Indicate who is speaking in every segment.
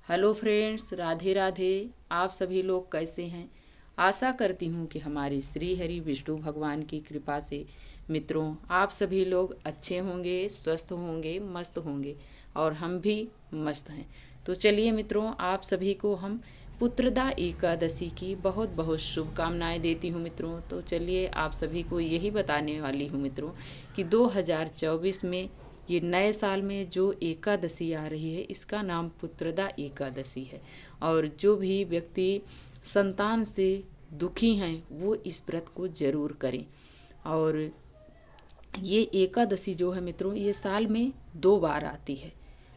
Speaker 1: Hello friends, Radhe Radhe. आप सभी लोग कैसे हैं? आशा करती हूँ कि हमारे श्री हरि विष्णु भगवान की कृपा से मित्रों आप सभी लोग अच्छे होंगे, स्वस्थ होंगे, मस्त होंगे और हम भी मस्त हैं। तो चलिए मित्रों, आप सभी को हम पुत्रदा एकादशी की बहुत बहुत शुभकामनाएं देती हूँ मित्रों। तो चलिए आप सभी को यही बताने वाली हूँ मित्रों कि 2024 में ये नए साल में जो एकादशी आ रही है इसका नाम पुत्रदा एकादशी है। और जो भी व्यक्ति संतान से दुखी हैं वो इस व्रत को जरूर करें। और ये एकादशी जो है मित्रों, ये साल में 2 बार आती है।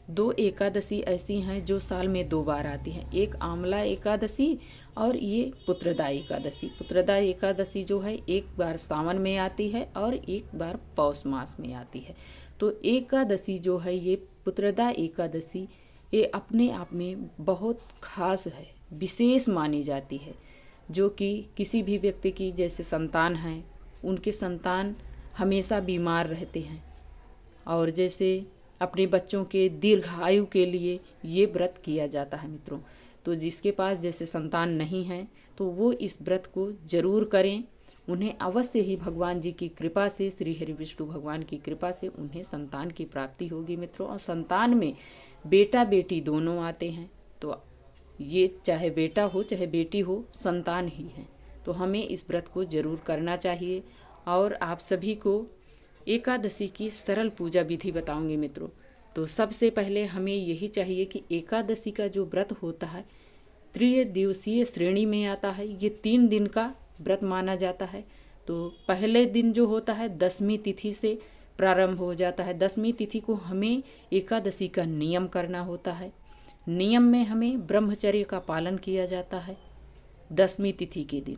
Speaker 1: 2 एकादशी ऐसी हैं जो साल में 2 बार आती हैं, एक आंवला एकादशी और ये पुत्रदा एकादशी। पुत्रदा एकादशी जो है एक बार सावन में आती है और एक बार पौष मास में आती है। तो एकादशी जो है ये पुत्रदा एकादशी, ये अपने आप में बहुत खास है, विशेष मानी जाती है। जो कि किसी भी व्यक्ति की जैसे संतान है, उनके संतान हमेशा बीमार रहते हैं और जैसे अपने बच्चों के दीर्घायु के लिए ये व्रत किया जाता है मित्रों। तो जिसके पास जैसे संतान नहीं है तो वो इस व्रत को जरूर करें। उन्हें अवश्य ही भगवान जी की कृपा से, श्री हरि विष्णु भगवान की कृपा से उन्हें संतान की प्राप्ति होगी मित्रों। और संतान में बेटा बेटी दोनों आते हैं, तो ये चाहे बेटा हो चाहे बेटी हो, संतान ही है। तो हमें इस व्रत को जरूर करना चाहिए। और आप सभी को एकादशी की सरल पूजा विधि बताऊंगी मित्रों। तो सबसे पहले हमें यही चाहिए कि एकादशी का जो व्रत होता है त्रिदिवसीय श्रेणी में आता है। ये 3 दिन का व्रत माना जाता है। तो पहले दिन जो होता है 10वीं तिथि से प्रारंभ हो जाता है। 10वीं तिथि को हमें एकादशी का नियम करना होता है। नियम में हमें ब्रह्मचर्य का पालन किया जाता है। 10वीं तिथि के दिन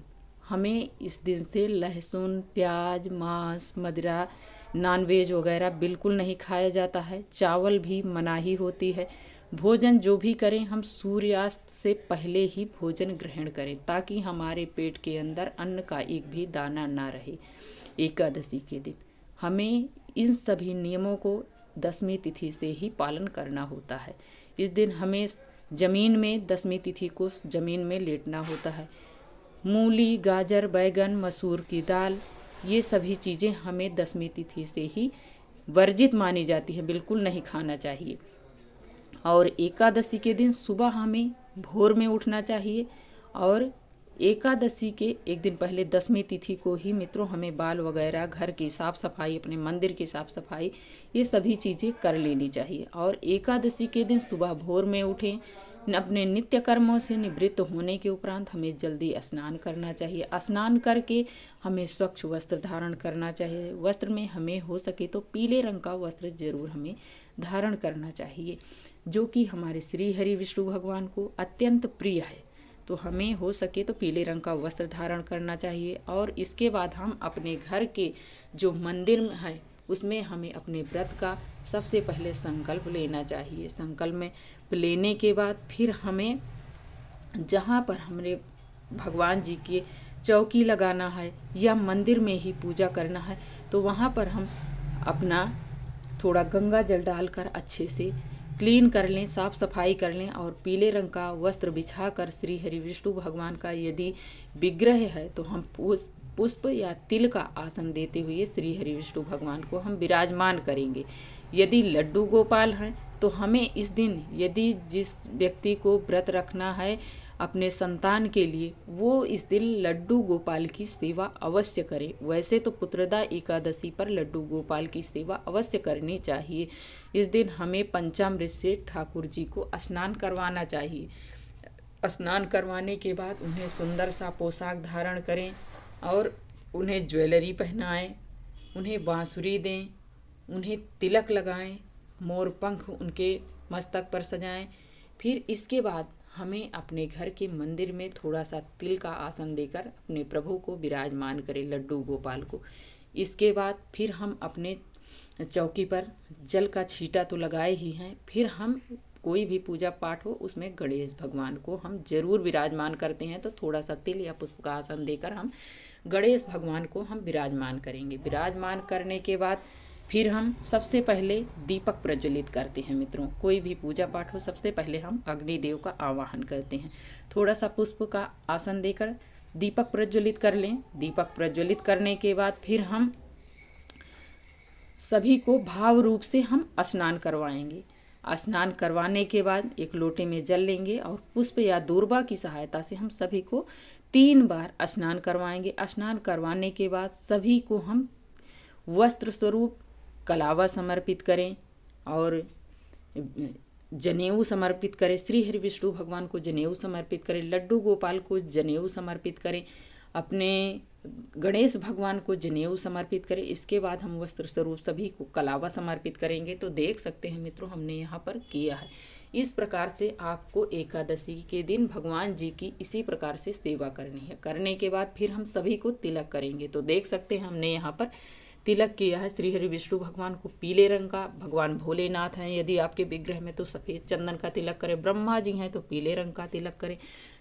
Speaker 1: हमें इस दिन से लहसुन, प्याज, मांस, मदिरा, नॉनवेज वगैरह बिल्कुल नहीं खाया जाता है। चावल भी मनाही होती है। भोजन जो भी करें हम सूर्यास्त से पहले ही भोजन ग्रहण करें, ताकि हमारे पेट के अंदर अन्न का एक भी दाना ना रहे। एकादशी के दिन हमें इन सभी नियमों को 10वीं तिथि से ही पालन करना होता है। इस दिन हमें जमीन में 10वीं तिथि को जमीन में लेटना होता है। मूली, गाजर, बैगन, मसूर की दाल, ये सभी चीज़ें हमें 10वीं तिथि से ही वर्जित मानी जाती है, बिल्कुल नहीं खाना चाहिए। और एकादशी के दिन सुबह हमें भोर में उठना चाहिए। और एकादशी के एक दिन पहले 10वीं तिथि को ही मित्रों हमें बाल वगैरह, घर की साफ सफाई, अपने मंदिर की साफ सफाई, ये सभी चीज़ें कर लेनी चाहिए। और एकादशी के दिन सुबह भोर में उठें। अपने नित्य कर्मों से निवृत्त होने के उपरांत हमें जल्दी स्नान करना चाहिए। स्नान करके हमें स्वच्छ वस्त्र धारण करना चाहिए। वस्त्र में हमें हो सके तो पीले रंग का वस्त्र जरूर हमें धारण करना चाहिए, जो कि हमारे श्री हरि विष्णु भगवान को अत्यंत प्रिय है। तो हमें हो सके तो पीले रंग का वस्त्र धारण करना चाहिए। और इसके बाद हम अपने घर के जो मंदिर है उसमें हमें अपने व्रत का सबसे पहले संकल्प लेना चाहिए। संकल्प में लेने के बाद फिर हमें जहाँ पर हमने भगवान जी की चौकी लगाना है या मंदिर में ही पूजा करना है, तो वहाँ पर हम अपना थोड़ा गंगा जल डालकर अच्छे से क्लीन कर लें, साफ सफाई कर लें। और पीले रंग का वस्त्र बिछाकर श्री हरि विष्णु भगवान का यदि विग्रह है तो हम पुष्प या तिल का आसन देते हुए श्री हरि विष्णु भगवान को हम विराजमान करेंगे। यदि लड्डू गोपाल हैं तो हमें इस दिन, यदि जिस व्यक्ति को व्रत रखना है अपने संतान के लिए, वो इस दिन लड्डू गोपाल की सेवा अवश्य करे। वैसे तो पुत्रदा एकादशी पर लड्डू गोपाल की सेवा अवश्य करनी चाहिए। इस दिन हमें पंचामृत से ठाकुर जी को स्नान करवाना चाहिए। स्नान करवाने के बाद उन्हें सुंदर सा पोशाक धारण करें और उन्हें ज्वेलरी पहनाएं, उन्हें बांसुरी दें, उन्हें तिलक लगाएं, मोर पंख उनके मस्तक पर सजाएं। फिर इसके बाद हमें अपने घर के मंदिर में थोड़ा सा तिल का आसन देकर अपने प्रभु को विराजमान करें, लड्डू गोपाल को। इसके बाद फिर हम अपने चौकी पर जल का छींटा तो लगाए ही हैं, फिर हम कोई भी पूजा पाठ हो उसमें गणेश भगवान को हम जरूर विराजमान करते हैं। तो थोड़ा सा तिल या पुष्प का आसन देकर हम गणेश भगवान को हम विराजमान करेंगे। विराजमान करने के बाद फिर हम सबसे पहले दीपक प्रज्वलित करते हैं मित्रों। कोई भी पूजा पाठ हो, सबसे पहले हम अग्निदेव का आवाहन करते हैं। थोड़ा सा पुष्प का आसन देकर दीपक प्रज्वलित कर लें। दीपक प्रज्वलित करने के बाद फिर हम सभी को भाव रूप से हम स्नान करवाएंगे। स्नान करवाने के बाद एक लोटे में जल लेंगे और पुष्प या दूर्वा की सहायता से हम सभी को 3 बार स्नान करवाएंगे। स्नान करवाने के बाद सभी को हम वस्त्र स्वरूप कलावा समर्पित करें और जनेऊ समर्पित करें। श्री हरि विष्णु भगवान को जनेऊ समर्पित करें, लड्डू गोपाल को जनेऊ समर्पित करें, अपने गणेश भगवान को जनेऊ समर्पित करें। इसके बाद हम वस्त्र स्वरूप सभी को कलावा समर्पित करेंगे। तो देख सकते हैं मित्रों, हमने यहाँ पर किया है। इस प्रकार से आपको एकादशी के दिन भगवान जी की इसी प्रकार से सेवा करनी है। करने के बाद फिर हम सभी को तिलक करेंगे। तो देख सकते हैं हमने यहाँ पर तिलक किया है। श्री हरि विष्णु भगवान को पीले रंग का, भगवान भोलेनाथ हैं यदि आपके विग्रह में तो सफ़ेद चंदन का तिलक करें, ब्रह्मा जी हैं तो पीले रंग का तिलक करें,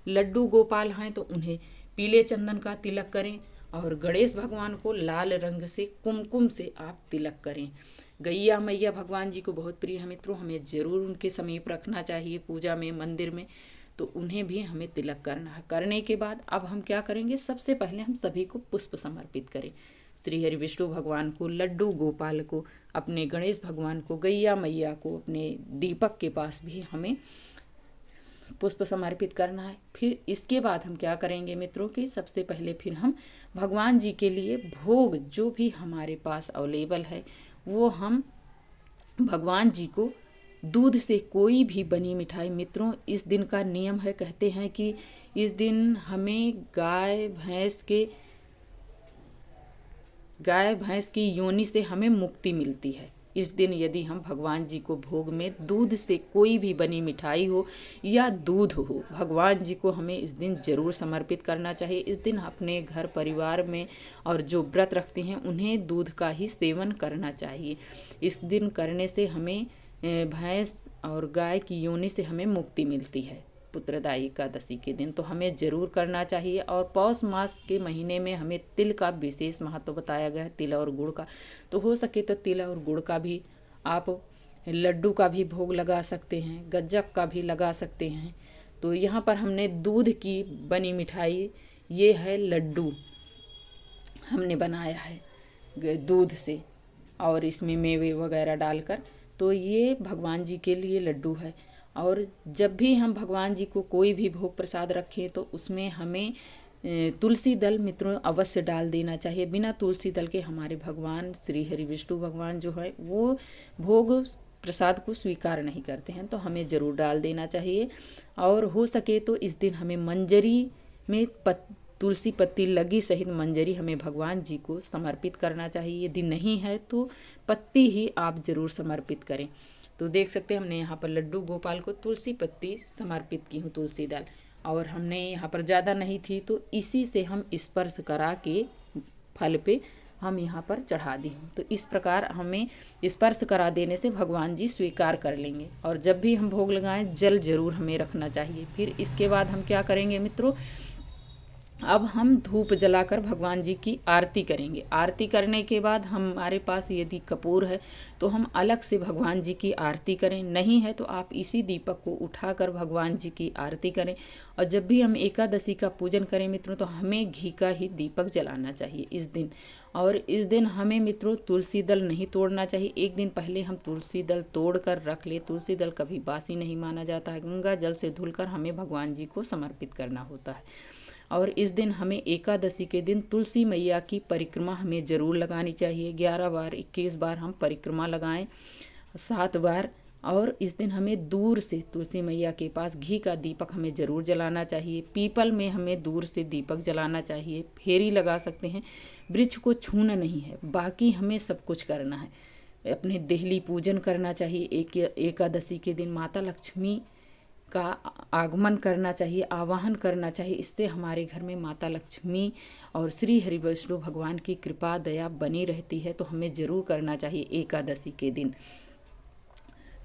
Speaker 1: लड्डू गोपाल हैं तो उन्हें पीले चंदन का तिलक करें और गणेश भगवान को लाल रंग से कुमकुम से आप तिलक करें। गैया मैया भगवान जी को बहुत प्रिय है मित्रों, हमें ज़रूर उनके समीप रखना चाहिए पूजा में, मंदिर में, तो उन्हें भी हमें तिलक करना है। करने के बाद अब हम क्या करेंगे, सबसे पहले हम सभी को पुष्प समर्पित करें। श्री हरि विष्णु भगवान को, लड्डू गोपाल को, अपने गणेश भगवान को, गैया मैया को, अपने दीपक के पास भी हमें पुष्प समर्पित करना है। फिर इसके बाद हम क्या करेंगे मित्रों कि सबसे पहले फिर हम भगवान जी के लिए भोग जो भी हमारे पास अवेलेबल है वो हम भगवान जी को दूध से कोई भी बनी मिठाई, मित्रों इस दिन का नियम है, कहते हैं कि इस दिन हमें गाय भैंस की योनि से हमें मुक्ति मिलती है। इस दिन यदि हम भगवान जी को भोग में दूध से कोई भी बनी मिठाई हो या दूध हो, भगवान जी को हमें इस दिन जरूर समर्पित करना चाहिए। इस दिन अपने घर परिवार में और जो व्रत रखते हैं उन्हें दूध का ही सेवन करना चाहिए। इस दिन करने से हमें भैंस और गाय की योनि से हमें मुक्ति मिलती है पुत्रदायी एकादशी के दिन, तो हमें ज़रूर करना चाहिए। और पौष मास के महीने में हमें तिल का विशेष महत्व बताया गया है, तिल और गुड़ का। तो हो सके तो तिल और गुड़ का भी आप लड्डू का भी भोग लगा सकते हैं, गज्जक का भी लगा सकते हैं। तो यहाँ पर हमने दूध की बनी मिठाई, ये है लड्डू हमने बनाया है दूध से और इसमें मेवे वगैरह डालकर, तो ये भगवान जी के लिए लड्डू है। और जब भी हम भगवान जी को कोई भी भोग प्रसाद रखें तो उसमें हमें तुलसी दल मित्रों अवश्य डाल देना चाहिए। बिना तुलसी दल के हमारे भगवान श्री हरि विष्णु भगवान जो है वो भोग प्रसाद को स्वीकार नहीं करते हैं, तो हमें ज़रूर डाल देना चाहिए। और हो सके तो इस दिन हमें मंजरी में तुलसी पत्ती लगी सहित मंजरी हमें भगवान जी को समर्पित करना चाहिए। यदि नहीं है तो पत्ती ही आप ज़रूर समर्पित करें। तो देख सकते हैं हमने यहाँ पर लड्डू गोपाल को तुलसी पत्ती समर्पित की हूँ, तुलसी दल, और हमने यहाँ पर ज़्यादा नहीं थी तो इसी से हम स्पर्श करा के फल पे हम यहाँ पर चढ़ा दी हूँ। तो इस प्रकार हमें स्पर्श करा देने से भगवान जी स्वीकार कर लेंगे। और जब भी हम भोग लगाएं जल जरूर हमें रखना चाहिए। फिर इसके बाद हम क्या करेंगे मित्रों, अब हम धूप जलाकर भगवान जी की आरती करेंगे। आरती करने के बाद हमारे पास यदि कपूर है तो हम अलग से भगवान जी की आरती करें, नहीं है तो आप इसी दीपक को उठाकर भगवान जी की आरती करें। और जब भी हम एकादशी का पूजन करें मित्रों तो हमें घी का ही दीपक जलाना चाहिए इस दिन। और इस दिन हमें मित्रों तुलसी दल नहीं तोड़ना चाहिए। एक दिन पहले हम तुलसी दल तोड़ कर रख ले। तुलसी दल कभी बासी नहीं माना जाता है। गंगा जल से धुलकर हमें भगवान जी को समर्पित करना होता है। और इस दिन हमें एकादशी के दिन तुलसी मैया की परिक्रमा हमें ज़रूर लगानी चाहिए। 11 बार 21 बार हम परिक्रमा लगाएं, 7 बार। और इस दिन हमें दूर से तुलसी मैया के पास घी का दीपक हमें ज़रूर जलाना चाहिए। पीपल में हमें दूर से दीपक जलाना चाहिए। फेरी लगा सकते हैं। वृक्ष को छूना नहीं है, बाकी हमें सब कुछ करना है। अपने देहली पूजन करना चाहिए। एकादशी के दिन माता लक्ष्मी का आगमन करना चाहिए, आवाहन करना चाहिए। इससे हमारे घर में माता लक्ष्मी और श्री हरि विष्णु भगवान की कृपा दया बनी रहती है। तो हमें ज़रूर करना चाहिए एकादशी के दिन।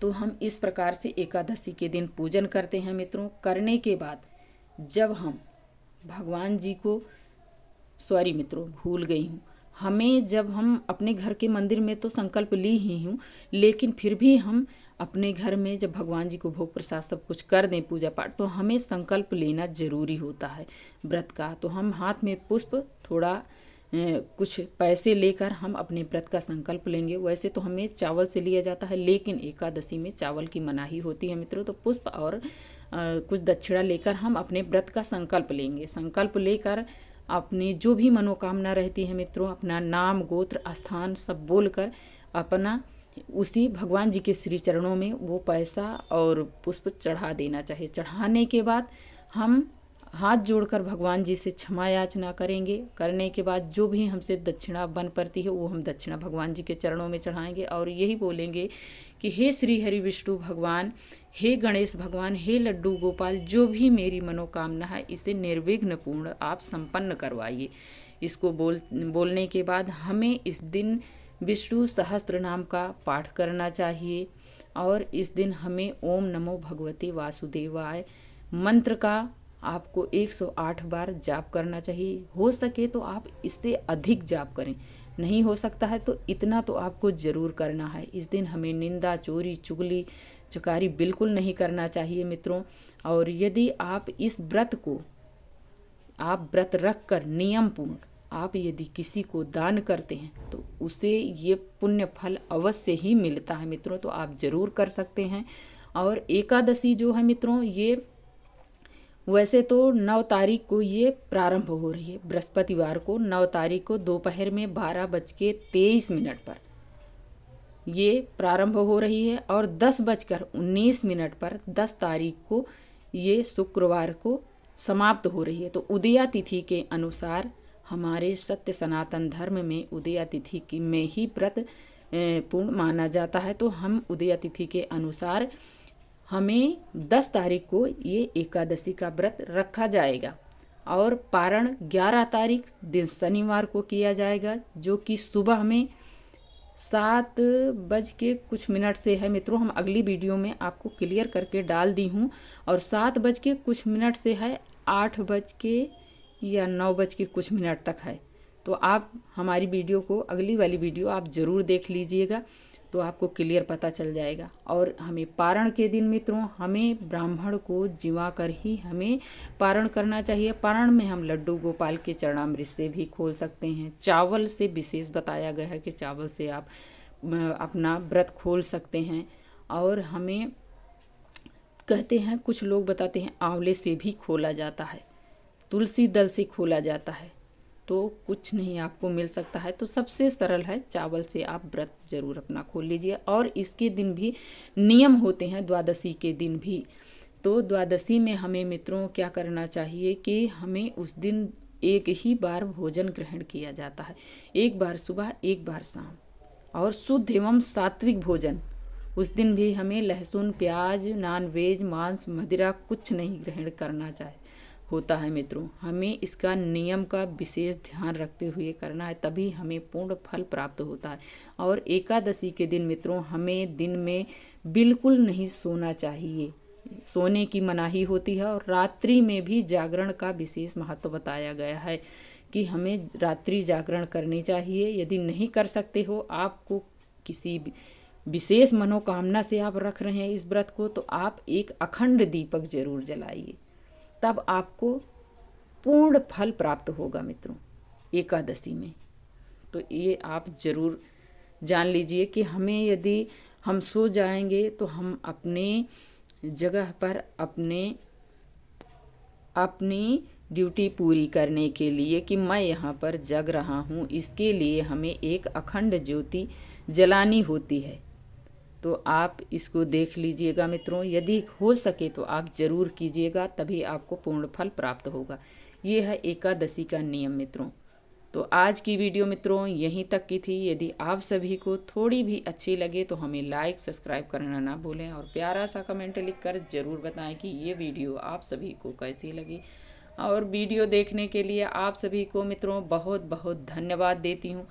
Speaker 1: तो हम इस प्रकार से एकादशी के दिन पूजन करते हैं मित्रों। करने के बाद जब हम भगवान जी को, सॉरी मित्रों भूल गई हूँ, हमें जब हम अपने घर के मंदिर में तो संकल्प ली ही हूँ, लेकिन फिर भी हम अपने घर में जब भगवान जी को भोग प्रसाद सब कुछ कर दें पूजा पाठ, तो हमें संकल्प लेना जरूरी होता है व्रत का। तो हम हाथ में पुष्प, थोड़ा कुछ पैसे लेकर हम अपने व्रत का संकल्प लेंगे। वैसे तो हमें चावल से लिया जाता है, लेकिन एकादशी में चावल की मनाही होती है मित्रों। तो पुष्प और कुछ दक्षिणा लेकर हम अपने व्रत का संकल्प लेंगे। संकल्प लेकर अपनी जो भी मनोकामना रहती है मित्रों, अपना नाम, गोत्र, स्थान सब बोलकर अपना उसी भगवान जी के श्री चरणों में वो पैसा और पुष्प चढ़ा देना चाहिए। चढ़ाने के बाद हम हाथ जोड़कर भगवान जी से क्षमा याचना करेंगे। करने के बाद जो भी हमसे दक्षिणा बन पड़ती है वो हम दक्षिणा भगवान जी के चरणों में चढ़ाएंगे और यही बोलेंगे कि हे श्री हरि विष्णु भगवान, हे गणेश भगवान, हे लड्डू गोपाल, जो भी मेरी मनोकामना है इसे निर्विघ्न पूर्ण आप संपन्न करवाइए। इसको बोलने के बाद हमें इस दिन विष्णु सहस्त्र नाम का पाठ करना चाहिए और इस दिन हमें ओम नमो भगवते वासुदेवाय मंत्र का आपको 108 बार जाप करना चाहिए। हो सके तो आप इससे अधिक जाप करें, नहीं हो सकता है तो इतना तो आपको ज़रूर करना है। इस दिन हमें निंदा, चोरी, चुगली, चकारी बिल्कुल नहीं करना चाहिए मित्रों। और यदि आप इस व्रत को आप व्रत रख कर नियम पूर्ण आप यदि किसी को दान करते हैं तो उसे ये पुण्य फल अवश्य ही मिलता है मित्रों। तो आप ज़रूर कर सकते हैं। और एकादशी जो है मित्रों, ये वैसे तो 9 तारीख को ये प्रारंभ हो रही है, बृहस्पतिवार को 9 तारीख को दोपहर में 12:23 पर ये प्रारंभ हो रही है और 10:19 पर 10 तारीख को ये शुक्रवार को समाप्त हो रही है। तो उदया तिथि के अनुसार हमारे सत्य सनातन धर्म में उदया तिथि की में ही व्रत पूर्ण माना जाता है। तो हम उदया तिथि के अनुसार हमें 10 तारीख को ये एकादशी का व्रत रखा जाएगा और पारण 11 तारीख दिन शनिवार को किया जाएगा, जो कि सुबह में 7:00 से है मित्रों। हम अगली वीडियो में आपको क्लियर करके डाल दी हूँ। और 7:00 से है 8 या 9 तक है। तो आप हमारी वीडियो को, अगली वाली वीडियो आप ज़रूर देख लीजिएगा, तो आपको क्लियर पता चल जाएगा। और हमें पारण के दिन मित्रों, हमें ब्राह्मण को जिवा कर ही हमें पारण करना चाहिए। पारण में हम लड्डू गोपाल के चरणामृत से भी खोल सकते हैं। चावल से विशेष बताया गया है कि चावल से आप अपना व्रत खोल सकते हैं। और हमें कहते हैं, कुछ लोग बताते हैं आंवले से भी खोला जाता है, तुलसी दल से खोला जाता है, तो कुछ नहीं आपको मिल सकता है। तो सबसे सरल है, चावल से आप व्रत जरूर अपना खोल लीजिए। और इसके दिन भी नियम होते हैं, द्वादशी के दिन भी। तो द्वादशी में हमें मित्रों क्या करना चाहिए कि हमें उस दिन एक ही बार भोजन ग्रहण किया जाता है, एक बार सुबह एक बार शाम, और शुद्ध एवं सात्विक भोजन। उस दिन भी हमें लहसुन, प्याज, नॉनवेज, मांस, मदिरा कुछ नहीं ग्रहण करना चाहिए होता है मित्रों। हमें इसका नियम का विशेष ध्यान रखते हुए करना है, तभी हमें पूर्ण फल प्राप्त होता है। और एकादशी के दिन मित्रों, हमें दिन में बिल्कुल नहीं सोना चाहिए, सोने की मनाही होती है। और रात्रि में भी जागरण का विशेष महत्व बताया गया है कि हमें रात्रि जागरण करनी चाहिए। यदि नहीं कर सकते हो, आपको किसी विशेष मनोकामना से आप रख रहे हैं इस व्रत को, तो आप एक अखंड दीपक जरूर जलाइए, तब आपको पूर्ण फल प्राप्त होगा मित्रों एकादशी में। तो ये आप जरूर जान लीजिए कि हमें यदि हम सो जाएंगे तो हम अपने जगह पर अपनी ड्यूटी पूरी करने के लिए कि मैं यहाँ पर जग रहा हूँ, इसके लिए हमें एक अखंड ज्योति जलानी होती है। तो आप इसको देख लीजिएगा मित्रों, यदि हो सके तो आप जरूर कीजिएगा, तभी आपको पूर्ण फल प्राप्त होगा। ये है एकादशी का नियम मित्रों। तो आज की वीडियो मित्रों यहीं तक की थी। यदि आप सभी को थोड़ी भी अच्छी लगे तो हमें लाइक, सब्सक्राइब करना ना भूलें और प्यारा सा कमेंट लिखकर ज़रूर बताएं कि ये वीडियो आप सभी को कैसी लगी। और वीडियो देखने के लिए आप सभी को मित्रों बहुत बहुत धन्यवाद देती हूँ।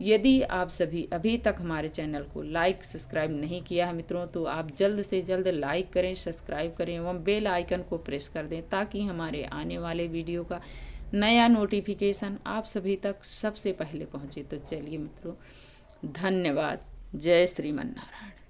Speaker 1: यदि आप सभी अभी तक हमारे चैनल को लाइक, सब्सक्राइब नहीं किया है मित्रों, तो आप जल्द से जल्द लाइक करें, सब्सक्राइब करें एवं बेल आइकन को प्रेस कर दें, ताकि हमारे आने वाले वीडियो का नया नोटिफिकेशन आप सभी तक सबसे पहले पहुँचे। तो चलिए मित्रों, धन्यवाद। जय श्रीमन नारायण।